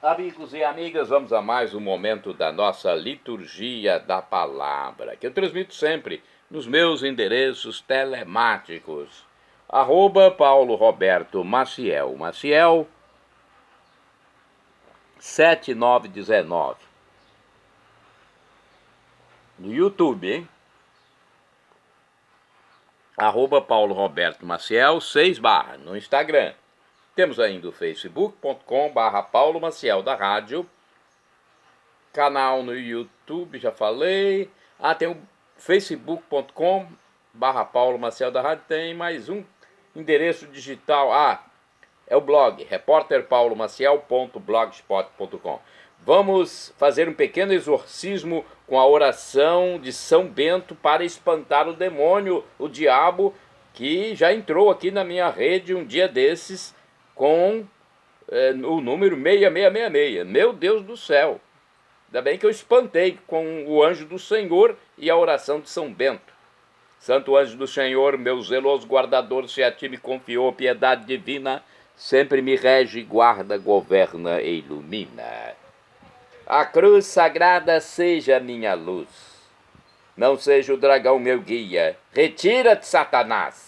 Amigos e amigas, vamos a mais um momento da nossa liturgia da palavra, que eu transmito sempre nos meus endereços telemáticos. @Paulo Roberto Maciel, Maciel 7919. No YouTube, hein? @Paulo Roberto Maciel 6 no Instagram. Temos ainda o facebook.com/Paulo Maciel da Rádio. Canal no YouTube, já falei. Tem o facebook.com/Paulo Maciel da Rádio. Tem mais um endereço digital. É o blog, repórterpaulomaciel.blogspot.com. Vamos fazer um pequeno exorcismo com a oração de São Bento para espantar o demônio, o diabo, que já entrou aqui na minha rede um dia desses com o número 6666. Meu Deus do céu! Ainda bem que eu espantei com o anjo do Senhor e a oração de São Bento. Santo anjo do Senhor, meu zeloso guardador, se a ti me confiou piedade divina, sempre me rege, guarda, governa e ilumina. A cruz sagrada seja minha luz. Não seja o dragão meu guia. Retira-te, Satanás.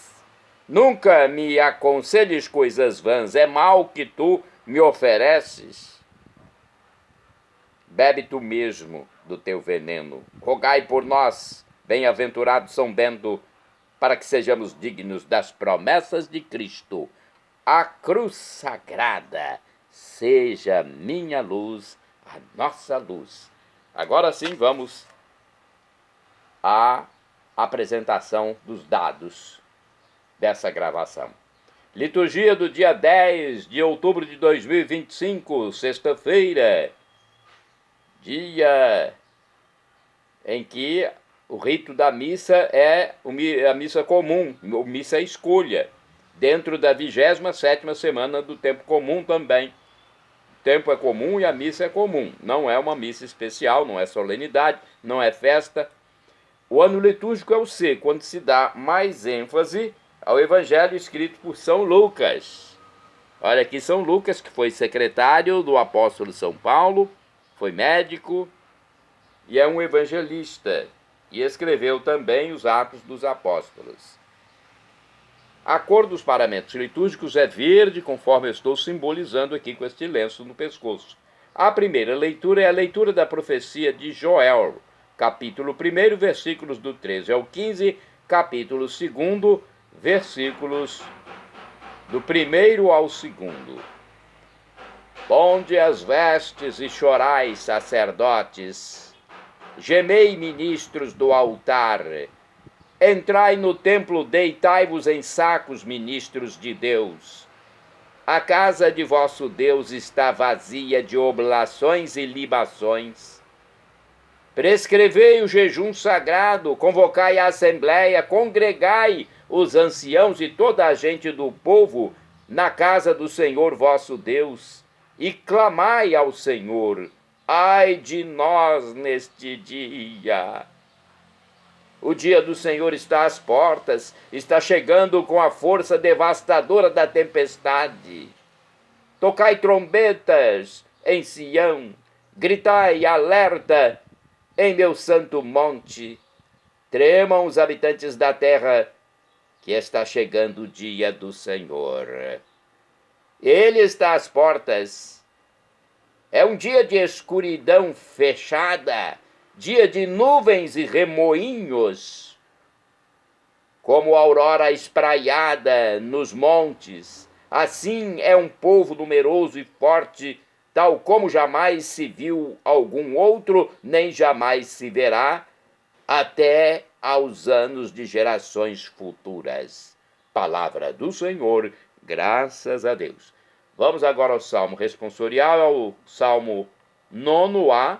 Nunca me aconselhes coisas vãs. É mal que tu me ofereces. Bebe tu mesmo do teu veneno. Rogai por nós, bem-aventurado São Bento, para que sejamos dignos das promessas de Cristo. A cruz sagrada seja minha luz, a nossa luz. Agora sim, vamos à apresentação dos dados dessa gravação. Liturgia do dia 10 de outubro de 2025, sexta-feira, dia em que o rito da missa é a missa comum, a missa escolha, dentro da 27ª semana do tempo comum também. O tempo é comum e a missa é comum. Não é uma missa especial, não é solenidade, não é festa. O ano litúrgico é o C, quando se dá mais ênfase ao evangelho escrito por São Lucas. Olha aqui, São Lucas, que foi secretário do apóstolo São Paulo, foi médico e é um evangelista, e escreveu também os Atos dos Apóstolos. A cor dos paramentos litúrgicos é verde, conforme eu estou simbolizando aqui com este lenço no pescoço. A primeira leitura é a leitura da profecia de Joel, capítulo 1, versículos do 13 ao 15, capítulo 2, versículos do 1 ao 2. Ponde as vestes e chorai, sacerdotes, gemei, ministros do altar, entrai no templo, deitai-vos em sacos, ministros de Deus. A casa de vosso Deus está vazia de oblações e libações. Prescrevei o jejum sagrado, convocai a assembleia, congregai os anciãos e toda a gente do povo na casa do Senhor vosso Deus, e clamai ao Senhor: ai de nós neste dia. O dia do Senhor está às portas, está chegando com a força devastadora da tempestade. Tocai trombetas em Sião, gritai alerta em meu santo monte. Tremam os habitantes da terra, que está chegando o dia do Senhor. Ele está às portas. É um dia de escuridão fechada, dia de nuvens e remoinhos, como a aurora espraiada nos montes. Assim é um povo numeroso e forte, tal como jamais se viu algum outro, nem jamais se verá, até aos anos de gerações futuras. Palavra do Senhor, graças a Deus. Vamos agora ao Salmo responsorial, ao Salmo 9A,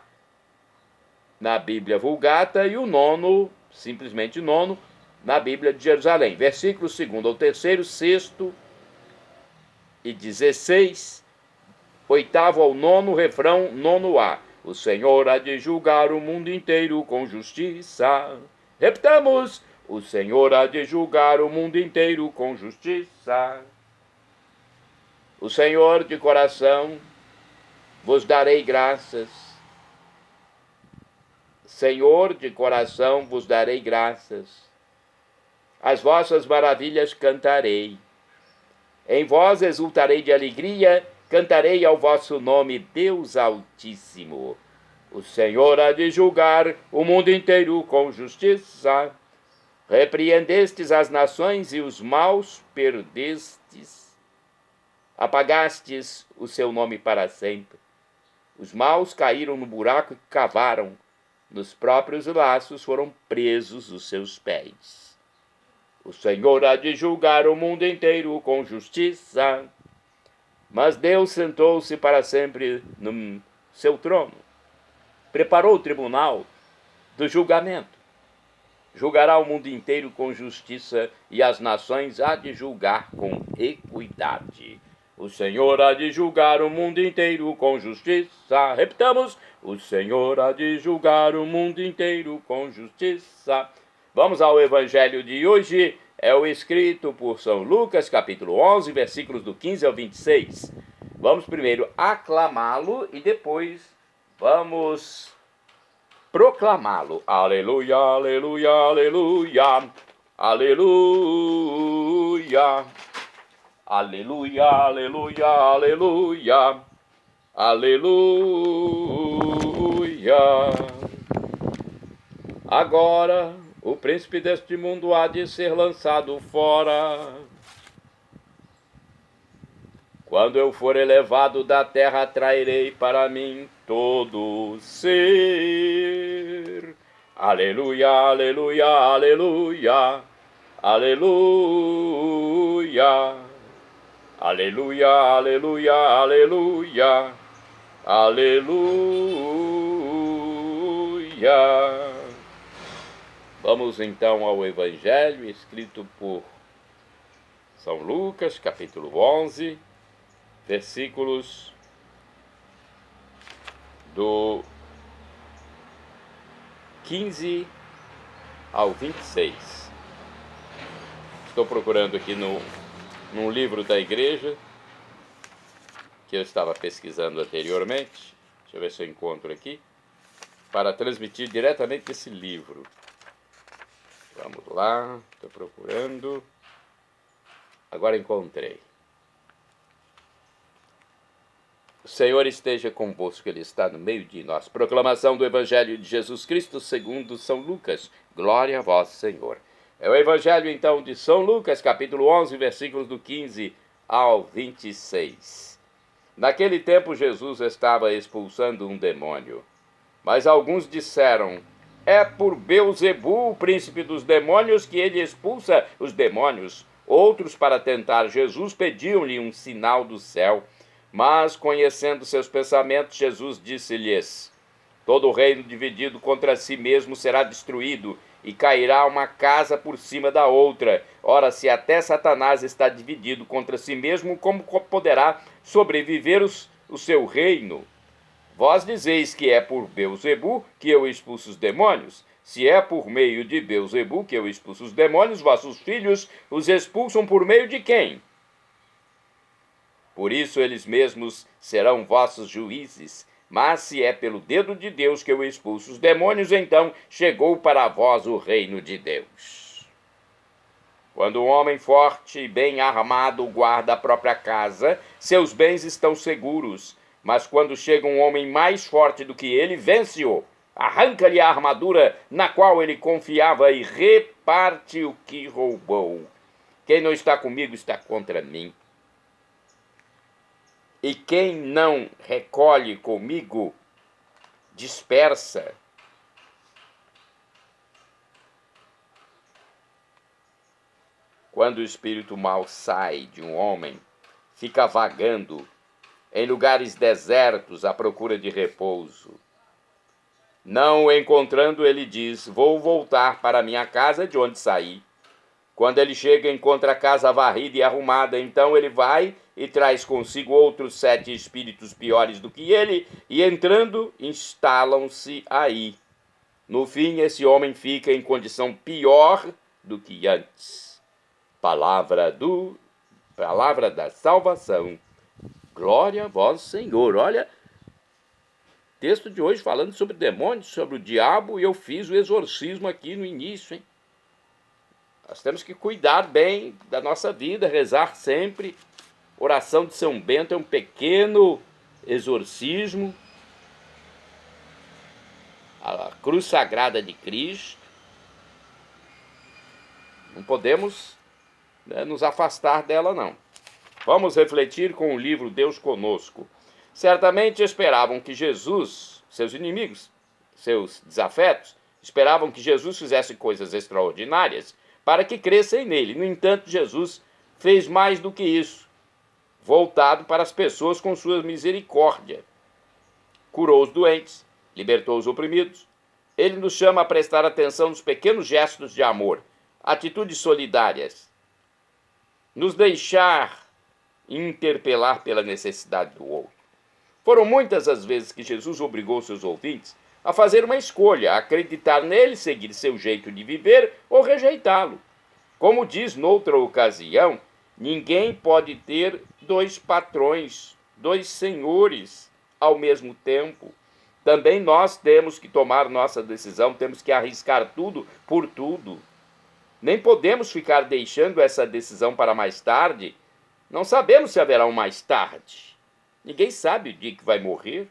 na Bíblia Vulgata, e o 9, simplesmente 9, na Bíblia de Jerusalém. Versículos 2 ao 3, 6 e 16, 8º ao 9, refrão 9A. O Senhor há de julgar o mundo inteiro com justiça. Repetamos: o Senhor há de julgar o mundo inteiro com justiça. O Senhor de coração vos darei graças. Senhor, de coração vos darei graças. As vossas maravilhas cantarei. Em vós exultarei de alegria, cantarei ao vosso nome, Deus Altíssimo. O Senhor há de julgar o mundo inteiro com justiça. Repreendestes as nações e os maus perdestes. Apagastes o seu nome para sempre. Os maus caíram no buraco que cavaram. Nos próprios laços foram presos os seus pés. O Senhor há de julgar o mundo inteiro com justiça. Mas Deus sentou-se para sempre no seu trono. Preparou o tribunal do julgamento. Julgará o mundo inteiro com justiça e as nações há de julgar com equidade. O Senhor há de julgar o mundo inteiro com justiça. Repitamos. O Senhor há de julgar o mundo inteiro com justiça. Vamos ao evangelho de hoje. É o escrito por São Lucas, capítulo 11, versículos do 15 ao 26. Vamos primeiro aclamá-lo e depois vamos proclamá-lo. Aleluia, aleluia, aleluia, aleluia, aleluia, aleluia, aleluia, aleluia. Agora o príncipe deste mundo há de ser lançado fora. Quando eu for elevado da terra, atrairei para mim todo ser. Aleluia, aleluia, aleluia, aleluia, aleluia, aleluia, aleluia, aleluia. Vamos então ao evangelho escrito por São Lucas, capítulo 11, versículos do 15 ao 26. Estou procurando aqui num livro da igreja que eu estava pesquisando anteriormente. Deixa eu ver se eu encontro aqui para transmitir diretamente esse livro. Vamos lá, estou procurando. Agora encontrei. O Senhor esteja convosco, Ele está no meio de nós. Proclamação do Evangelho de Jesus Cristo segundo São Lucas. Glória a vós, Senhor. É o Evangelho, então, de São Lucas, capítulo 11, versículos do 15 ao 26. Naquele tempo, Jesus estava expulsando um demônio. Mas alguns disseram: é por Beelzebu, o príncipe dos demônios, que ele expulsa os demônios. Outros, para tentar Jesus, pediam-lhe um sinal do céu. Mas, conhecendo seus pensamentos, Jesus disse-lhes: todo reino dividido contra si mesmo será destruído, e cairá uma casa por cima da outra. Ora, se até Satanás está dividido contra si mesmo, como poderá sobreviver o seu reino? Vós dizeis que é por Beelzebu que eu expulso os demônios. Se é por meio de Beelzebu que eu expulso os demônios, vossos filhos os expulsam por meio de quem? Por isso eles mesmos serão vossos juízes. Mas se é pelo dedo de Deus que eu expulso os demônios, então chegou para vós o reino de Deus. Quando um homem forte e bem armado guarda a própria casa, seus bens estão seguros. Mas quando chega um homem mais forte do que ele, vence-o, arranca-lhe a armadura na qual ele confiava e reparte o que roubou. Quem não está comigo está contra mim. E quem não recolhe comigo, dispersa. Quando o espírito mau sai de um homem, fica vagando em lugares desertos à procura de repouso. Não o encontrando, ele diz: vou voltar para minha casa de onde saí. Quando ele chega, encontra a casa varrida e arrumada. Então ele vai e traz consigo outros 7 espíritos piores do que ele, e entrando, instalam-se aí. No fim, esse homem fica em condição pior do que antes. Palavra da salvação. Glória a vós, Senhor. Olha, texto de hoje falando sobre demônios, sobre o diabo, e eu fiz o exorcismo aqui no início, hein? Nós temos que cuidar bem da nossa vida, rezar sempre. Oração de São Bento é um pequeno exorcismo. A cruz sagrada de Cristo. Não podemos, né, nos afastar dela, não. Vamos refletir com o livro Deus Conosco. Certamente esperavam que Jesus, seus inimigos, seus desafetos, esperavam que Jesus fizesse coisas extraordinárias para que crescem nele. No entanto, Jesus fez mais do que isso, voltado para as pessoas com sua misericórdia. Curou os doentes, libertou os oprimidos. Ele nos chama a prestar atenção nos pequenos gestos de amor, atitudes solidárias, nos deixar interpelar pela necessidade do outro. Foram muitas as vezes que Jesus obrigou seus ouvintes a fazer uma escolha, a acreditar nele, seguir seu jeito de viver ou rejeitá-lo. Como diz noutra ocasião, ninguém pode ter dois patrões, dois senhores ao mesmo tempo. Também nós temos que tomar nossa decisão, temos que arriscar tudo por tudo. Nem podemos ficar deixando essa decisão para mais tarde. Não sabemos se haverá um mais tarde. Ninguém sabe o dia que vai morrer.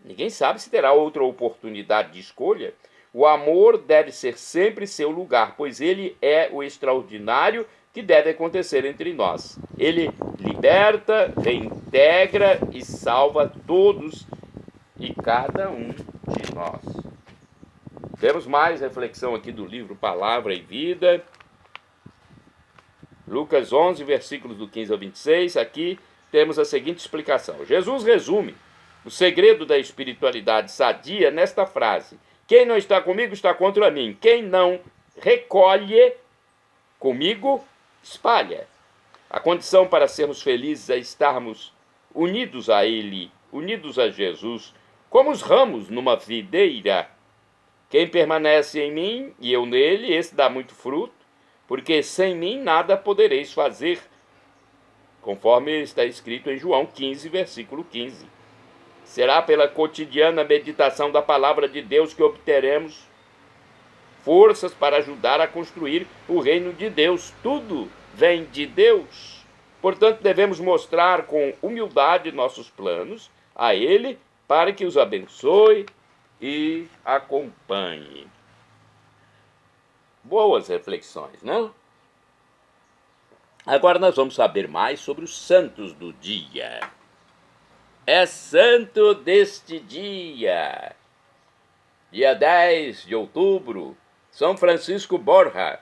Ninguém sabe se terá outra oportunidade de escolha. O amor deve ser sempre seu lugar, pois ele é o extraordinário que deve acontecer entre nós. Ele liberta, reintegra e salva todos e cada um de nós. Temos mais reflexão aqui do livro Palavra e Vida. Lucas 11, versículos do 15 ao 26. Aqui temos a seguinte explicação. Jesus resume o segredo da espiritualidade sadia nesta frase: quem não está comigo está contra mim. Quem não recolhe comigo, espalha. A condição para sermos felizes é estarmos unidos a Ele, unidos a Jesus, como os ramos numa videira. Quem permanece em mim e eu nele, esse dá muito fruto, porque sem mim nada podereis fazer, conforme está escrito em João 15, versículo 15. Será pela cotidiana meditação da palavra de Deus que obteremos forças para ajudar a construir o reino de Deus. Tudo vem de Deus. Portanto, devemos mostrar com humildade nossos planos a Ele para que os abençoe e acompanhe. Boas reflexões, não? Agora nós vamos saber mais sobre os santos do dia. É santo deste dia, dia 10 de outubro, São Francisco Borja.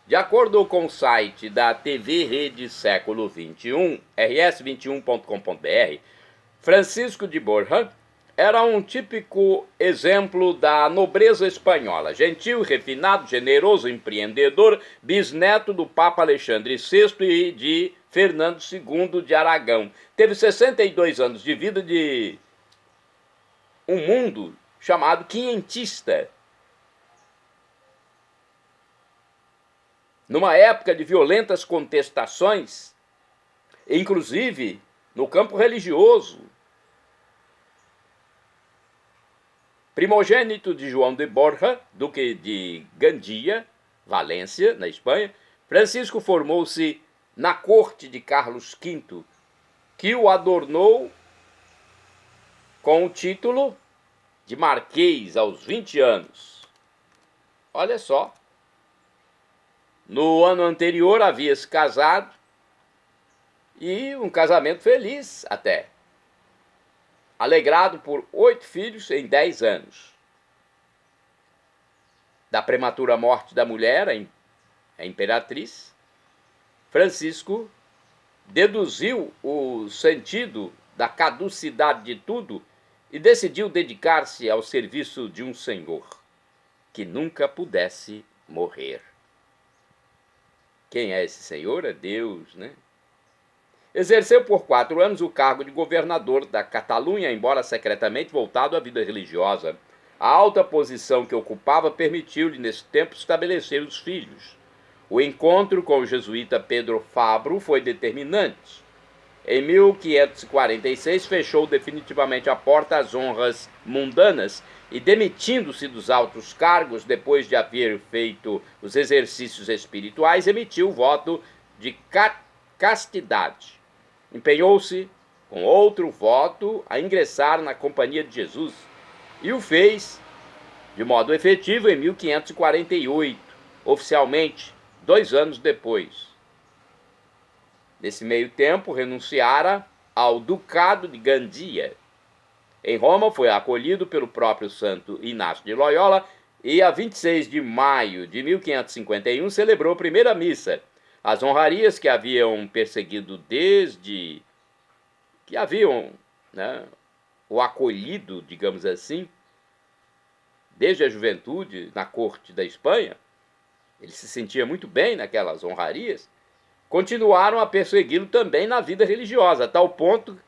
De acordo com o site da TV Rede Século XXI, rs21.com.br, Francisco de Borja era um típico exemplo da nobreza espanhola, gentil, refinado, generoso, empreendedor, bisneto do Papa Alexandre VI e de Fernando II de Aragão. Teve 62 anos de vida de um mundo chamado quinhentista. Numa época de violentas contestações, inclusive no campo religioso. Primogênito de João de Borja, duque de Gandia, Valência, na Espanha, Francisco formou-se na corte de Carlos V, que o adornou com o título de Marquês aos 20 anos. Olha só. No ano anterior havia se casado, e um casamento feliz até. Alegrado por 8 filhos em 10 anos. Da prematura morte da mulher, a imperatriz, Francisco deduziu o sentido da caducidade de tudo e decidiu dedicar-se ao serviço de um Senhor que nunca pudesse morrer. Quem é esse Senhor? É Deus, né? Exerceu por 4 anos o cargo de governador da Catalunha, embora secretamente voltado à vida religiosa. A alta posição que ocupava permitiu-lhe, nesse tempo, estabelecer os filhos. O encontro com o jesuíta Pedro Fabro foi determinante. Em 1546, fechou definitivamente a porta às honras mundanas e, demitindo-se dos altos cargos depois de haver feito os exercícios espirituais, emitiu o voto de castidade. Empenhou-se, com outro voto, a ingressar na Companhia de Jesus e o fez de modo efetivo em 1548, oficialmente 2 anos depois. Nesse meio tempo, renunciara ao Ducado de Gandia. Em Roma, foi acolhido pelo próprio Santo Inácio de Loyola e, a 26 de maio de 1551, celebrou a primeira missa. As honrarias que haviam perseguido desde que haviam, o acolhido, digamos assim, desde a juventude na corte da Espanha, ele se sentia muito bem naquelas honrarias, continuaram a persegui-lo também na vida religiosa, a tal ponto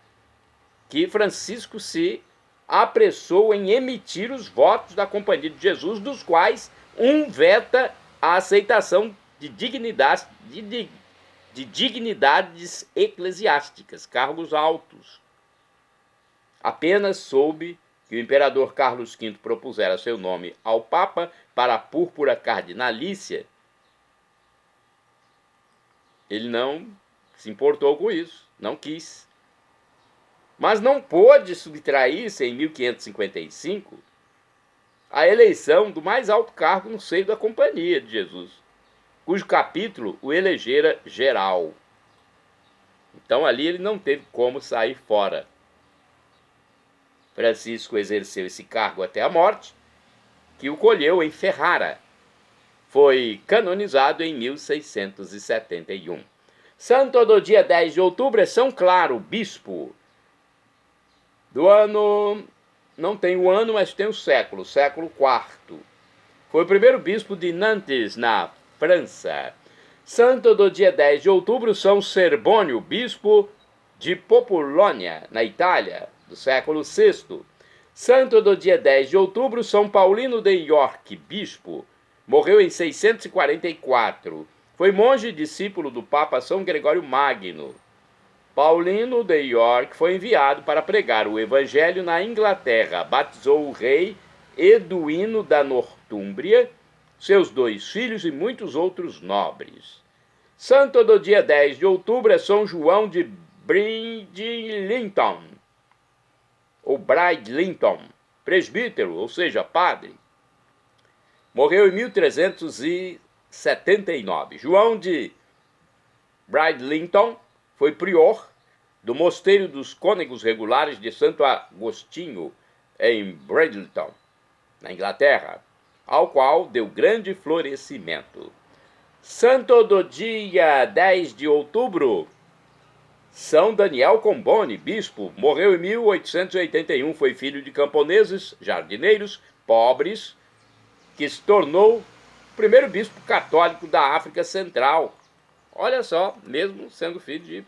que Francisco se apressou em emitir os votos da Companhia de Jesus, dos quais um veta a aceitação de dignidades eclesiásticas, cargos altos. Apenas soube que o imperador Carlos V propusera seu nome ao Papa para a púrpura cardinalícia, ele não se importou com isso, não quis. Mas não pôde subtrair-se em 1555 a eleição do mais alto cargo no seio da Companhia de Jesus, cujo capítulo o elegera geral. Então ali ele não teve como sair fora. Francisco exerceu esse cargo até a morte, que o colheu em Ferrara. Foi canonizado em 1671. Santo do dia 10 de outubro é São Claro, bispo. Do ano, não tem o ano, mas tem o século IV. Foi o primeiro bispo de Nantes, na França. Santo do dia 10 de outubro, São Serbônio, bispo de Popolônia, na Itália, do século VI. Santo do dia 10 de outubro, São Paulino de York, bispo. Morreu em 644. Foi monge e discípulo do Papa São Gregório Magno. Paulino de York foi enviado para pregar o evangelho na Inglaterra. Batizou o rei Eduíno da Nortúmbria, seus 2 filhos e muitos outros nobres. Santo do dia 10 de outubro é São João de Bridlington, ou Bridlington, presbítero, ou seja, padre. Morreu em 1379. João de Bridlington foi prior do Mosteiro dos Cônegos Regulares de Santo Agostinho, em Bridlington, na Inglaterra, ao qual deu grande florescimento. Santo do dia 10 de outubro, São Daniel Comboni, bispo, morreu em 1881, foi filho de camponeses, jardineiros, pobres, que se tornou o primeiro bispo católico da África Central. Olha só, mesmo sendo filho de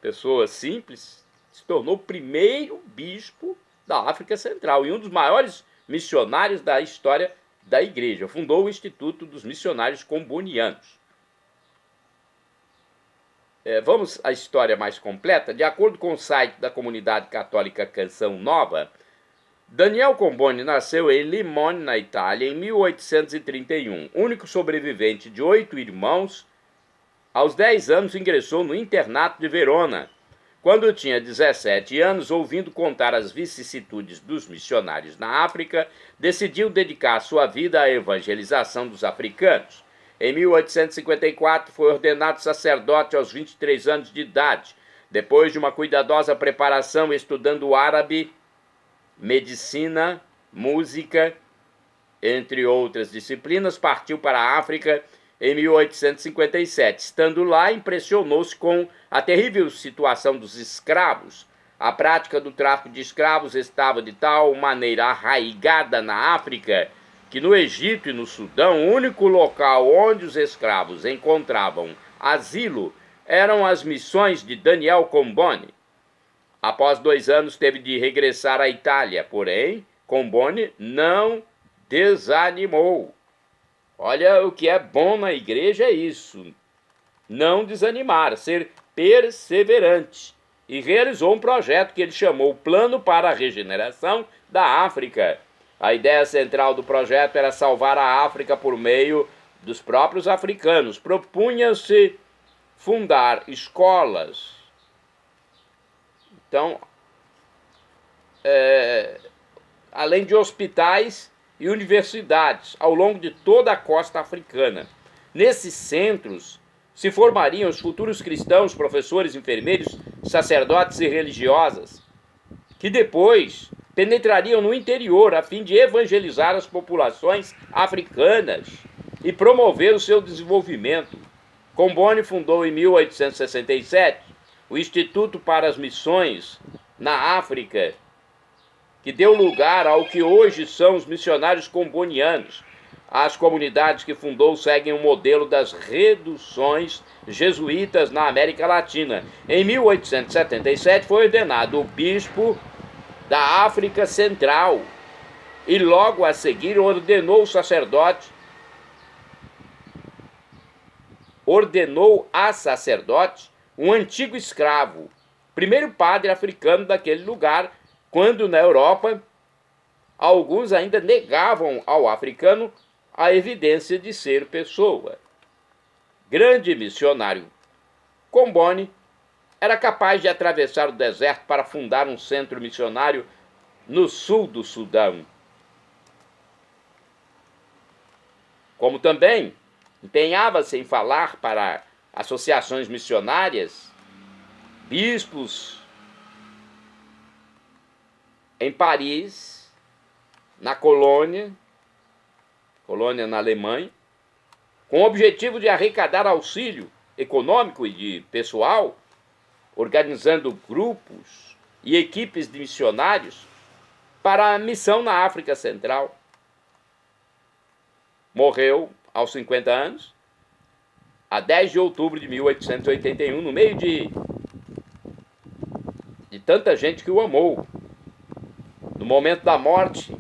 pessoas simples, se tornou o primeiro bispo da África Central e um dos maiores missionários da história da Igreja. Fundou o Instituto dos Missionários Combonianos. Vamos à história mais completa. De acordo com o site da comunidade católica Canção Nova, Daniel Comboni nasceu em Limone, na Itália, em 1831. Único sobrevivente de 8 irmãos, aos 10 anos ingressou no internato de Verona. Quando tinha 17 anos, ouvindo contar as vicissitudes dos missionários na África, decidiu dedicar sua vida à evangelização dos africanos. Em 1854, foi ordenado sacerdote aos 23 anos de idade. Depois de uma cuidadosa preparação estudando árabe, medicina, música, entre outras disciplinas, partiu para a África em 1857. Estando lá, impressionou-se com a terrível situação dos escravos. A prática do tráfico de escravos estava de tal maneira arraigada na África que no Egito e no Sudão, o único local onde os escravos encontravam asilo eram as missões de Daniel Comboni. Após 2 anos, teve de regressar à Itália, porém, Comboni não desanimou. Olha, o que é bom na igreja é isso, não desanimar, ser perseverante e realizou um projeto que ele chamou Plano para a Regeneração da África. A ideia central do projeto era salvar a África por meio dos próprios africanos. Propunha-se fundar escolas. Então, além de hospitais e universidades ao longo de toda a costa africana. Nesses centros se formariam os futuros cristãos, professores, enfermeiros, sacerdotes e religiosas, que depois penetrariam no interior a fim de evangelizar as populações africanas e promover o seu desenvolvimento. Comboni fundou em 1867 o Instituto para as Missões na África, que deu lugar ao que hoje são os missionários combonianos. As comunidades que fundou seguem o modelo das reduções jesuítas na América Latina. Em 1877 foi ordenado o bispo da África Central e logo a seguir ordenou a sacerdote um antigo escravo, primeiro padre africano daquele lugar, quando na Europa alguns ainda negavam ao africano a evidência de ser pessoa. Grande missionário, Comboni era capaz de atravessar o deserto para fundar um centro missionário no sul do Sudão. Como também empenhava-se em falar para associações missionárias, bispos em Paris, na colônia na Alemanha, com o objetivo de arrecadar auxílio econômico e de pessoal, organizando grupos e equipes de missionários para a missão na África Central. Morreu aos 50 anos, a 10 de outubro de 1881, no meio de tanta gente que o amou. No momento da morte,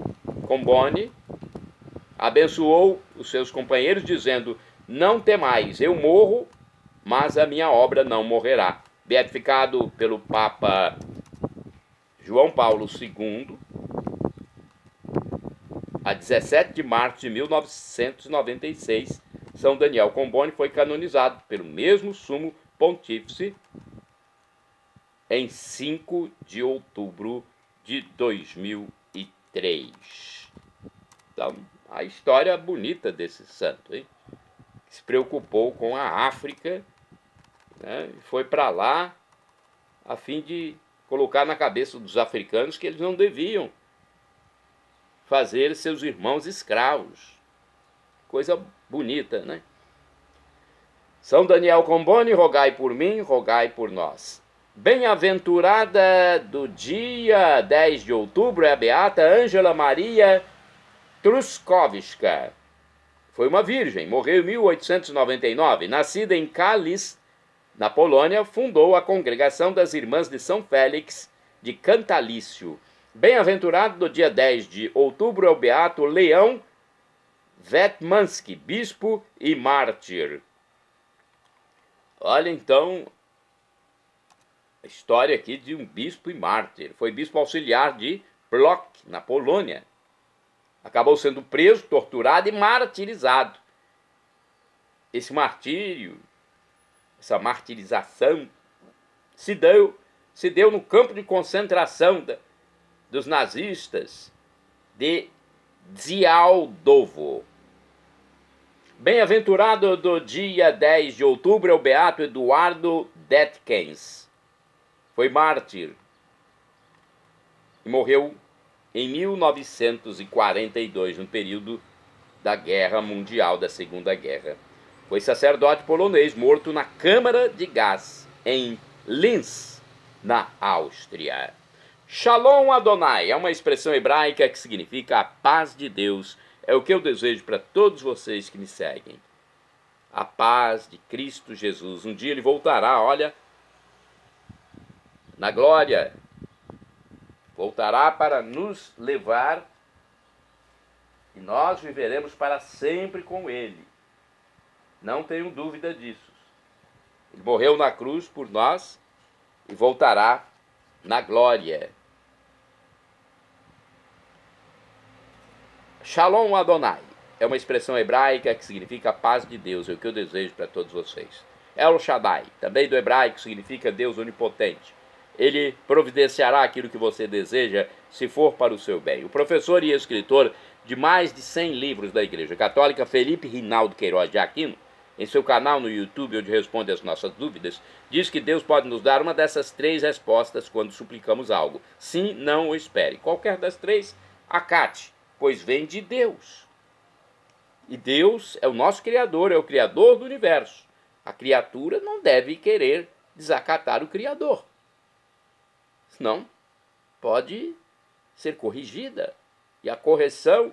Comboni abençoou os seus companheiros, dizendo: não temais, eu morro, mas a minha obra não morrerá. Beatificado pelo Papa João Paulo II, a 17 de março de 1996, São Daniel Comboni foi canonizado pelo mesmo Sumo Pontífice em 5 de outubro de 2003. Então, a história bonita desse santo, hein? Se preocupou com a África, né? Foi para lá a fim de colocar na cabeça dos africanos que eles não deviam fazer seus irmãos escravos. Coisa bonita, né? São Daniel Comboni, rogai por mim, rogai por nós. Bem-aventurada do dia 10 de outubro é a beata Ângela Maria Truskowska. Foi uma virgem, morreu em 1899. Nascida em Kalisz, na Polônia, fundou a Congregação das Irmãs de São Félix de Cantalício. Bem-aventurado do dia 10 de outubro é o beato Leão Wetmanski, bispo e mártir. Olha então a história aqui de um bispo e mártir. Foi bispo auxiliar de Płock, na Polônia. Acabou sendo preso, torturado e martirizado. Esse martírio, essa martirização, se deu no campo de concentração dos nazistas de Działdowo. Bem-aventurado do dia 10 de outubro é o beato Eduardo Detkens. Foi mártir e morreu em 1942, no período da Guerra Mundial, da Segunda Guerra. Foi sacerdote polonês, morto na Câmara de Gás, em Linz, na Áustria. Shalom Adonai é uma expressão hebraica que significa a paz de Deus. É o que eu desejo para todos vocês que me seguem. A paz de Cristo Jesus. Um dia ele voltará, olha, na glória. Voltará para nos levar e nós viveremos para sempre com ele. Não tenho dúvida disso. Ele morreu na cruz por nós e voltará na glória. Shalom Adonai é uma expressão hebraica que significa paz de Deus, é o que eu desejo para todos vocês. El Shaddai, também do hebraico, significa Deus onipotente. Ele providenciará aquilo que você deseja, se for para o seu bem. O professor e escritor de mais de 100 livros da Igreja Católica, Felipe Rinaldo Queiroz de Aquino, em seu canal no YouTube, onde responde às nossas dúvidas, diz que Deus pode nos dar uma dessas 3 respostas quando suplicamos algo. Sim, não ou espere. Qualquer das 3, acate, pois vem de Deus. E Deus é o nosso Criador, é o Criador do universo. A criatura não deve querer desacatar o Criador. Senão, pode ser corrigida. E a correção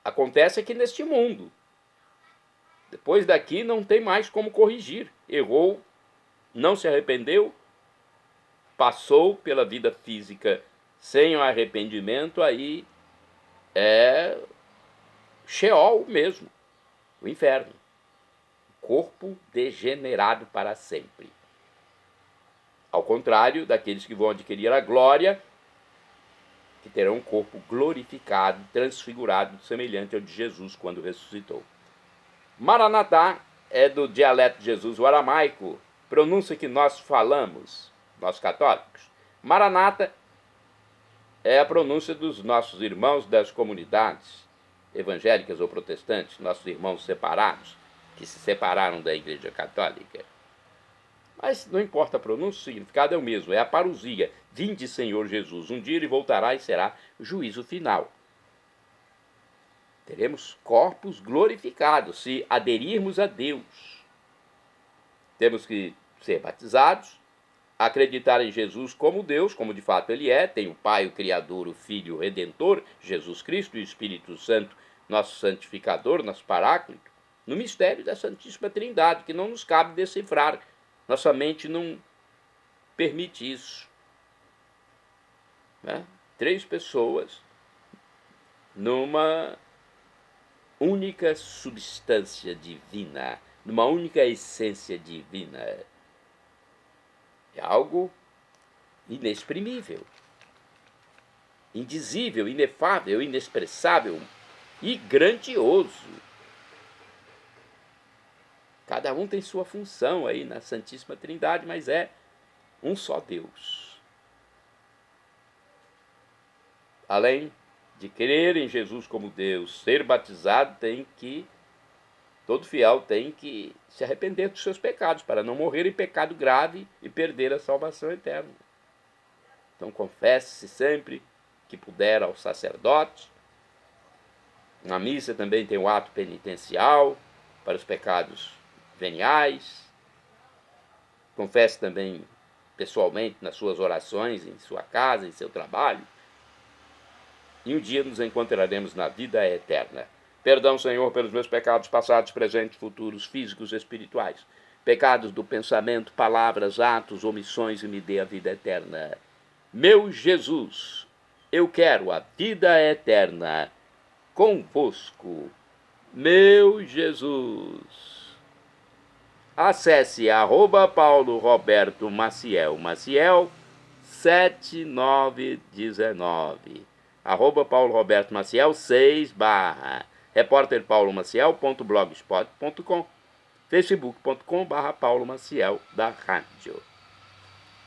acontece aqui neste mundo. Depois daqui não tem mais como corrigir. Errou, não se arrependeu, passou pela vida física sem o arrependimento, aí é Sheol mesmo, o inferno. Corpo degenerado para sempre. Ao contrário daqueles que vão adquirir a glória, que terão um corpo glorificado, transfigurado, semelhante ao de Jesus quando ressuscitou. Maranatá é do dialeto de Jesus, o aramaico, pronúncia que nós falamos, nós católicos. Maranata é a pronúncia dos nossos irmãos das comunidades evangélicas ou protestantes, nossos irmãos separados, que se separaram da Igreja Católica. Mas não importa a pronúncia, o significado é o mesmo, é a parousia. Vinde, Senhor Jesus, um dia ele voltará e será juízo final. Teremos corpos glorificados se aderirmos a Deus. Temos que ser batizados, acreditar em Jesus como Deus, como de fato Ele é, tem o Pai, o Criador, o Filho, o Redentor, Jesus Cristo e o Espírito Santo, nosso santificador, nosso paráclito, no mistério da Santíssima Trindade, que não nos cabe decifrar. Nossa mente não permite isso. 3 pessoas numa única substância divina, numa única essência divina. É algo inexprimível, indizível, inefável, inexpressável e grandioso. Cada um tem sua função aí na Santíssima Trindade, mas é um só Deus. Além de crer em Jesus como Deus, ser batizado, todo fiel tem que se arrepender dos seus pecados, para não morrer em pecado grave e perder a salvação eterna. Então confesse-se sempre que puder ao sacerdote. Na missa também tem o ato penitencial para os pecados veniais. Confesse também pessoalmente nas suas orações, em sua casa, em seu trabalho. E um dia nos encontraremos na vida eterna. Perdão, Senhor, pelos meus pecados passados, presentes, futuros, físicos e espirituais. Pecados do pensamento, palavras, atos, omissões, e me dê a vida eterna. Meu Jesus, eu quero a vida eterna convosco. Meu Jesus. Acesse @Paulo Roberto Maciel, 7919. @Paulo Roberto Maciel 6/ repórterpaulomaciel.blogspot.com, facebook.com/Paulo Maciel da rádio.